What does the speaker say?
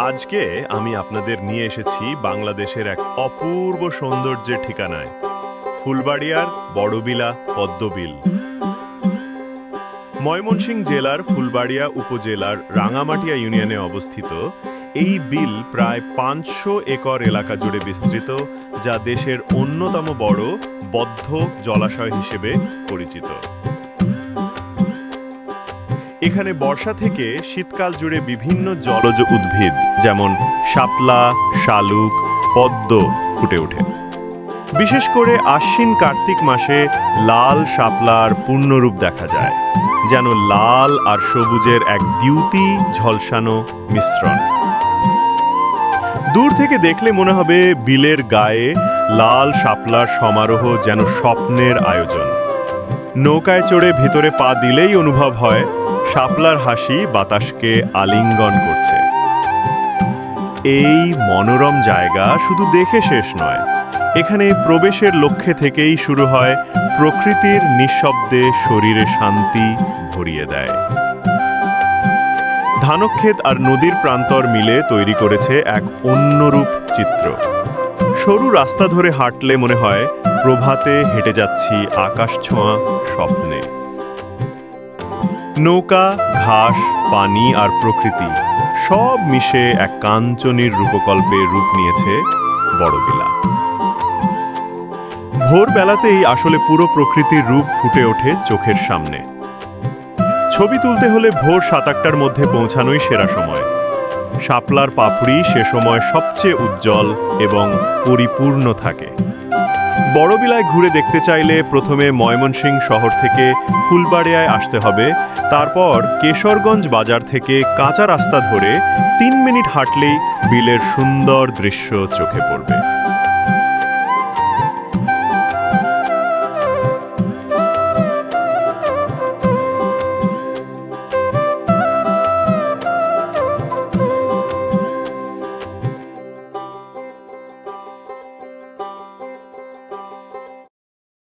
আজকে আমি আপনাদের নিয়ে এসেছি বাংলাদেশের এক অপূর্ব সৌন্দর্যের ঠিকানায়, ফুলবাড়িয়ার বড়বিলা পদ্মবিল। ময়মনসিংহ জেলার ফুলবাড়িয়া উপজেলার রাঙামাটিয়া ইউনিয়নে অবস্থিত এই বিল প্রায় ৫০০ একর এলাকা জুড়ে বিস্তৃত, যা দেশের অন্যতম বড় বদ্ধ জলাশয় হিসেবে পরিচিত। এখানে বর্ষা থেকে শীতকাল জুড়ে বিভিন্ন জলজ উদ্ভিদ যেমন শাপলা, শালুক, পদ্ম ফুটে ওঠে। বিশেষ করে আশ্বিন কার্তিক মাসে লাল শাপলার পূর্ণরূপ দেখা যায়, যেন লাল আর সবুজের এক দ্যুতি ঝলসানো মিশ্রণ। দূর থেকে দেখলে মনে হবে বিলের গায়ে লাল শাপলার সমারোহ যেন স্বপ্নের আয়োজন। নৌকায় চড়ে ভিতরে পা দিলেই অনুভব হয় শাপলার হাসি বাতাসকে আলিঙ্গন করছে। এই মনোরম জায়গা শুধু দেখে শেষ নয়, এখানে প্রবেশের লক্ষ্যে থেকেই শুরু হয় প্রকৃতির নিঃশব্দে শরীরে শান্তি ভরিয়ে দেয়। ধানক্ষেত আর নদীর প্রান্তর মিলে তৈরি করেছে এক অন্যরূপ চিত্র। সরু রাস্তা ধরে হাঁটলে মনে হয় প্রভাতে হেঁটে যাচ্ছি আকাশ ছোঁয়া স্বপ্নে। নৌকা, ঘাস, পানি আর প্রকৃতি সব মিশে এক কাঞ্চনীর রূপকল্পে রূপ নিয়েছে বড়বিলা। ভোরবেলাতেই আসলে পুরো প্রকৃতির রূপ ফুটে ওঠে চোখের সামনে। ছবি তুলতে হলে ভোর ৭-৮টার মধ্যে পৌঁছানোই সেরা সময়। শাপলার পাপড়ি সে সময় সবচেয়ে উজ্জ্বল এবং পরিপূর্ণ থাকে। বড়বিলায় ঘুরে দেখতে চাইলে প্রথমে ময়মনসিংহ শহর থেকে ফুলবাড়িয়ায় আসতে হবে, তারপর কেশরগঞ্জ বাজার থেকে কাঁচা রাস্তা ধরে ৩ মিনিট হাঁটলেই বিলের সুন্দর দৃশ্য চোখে পড়বে।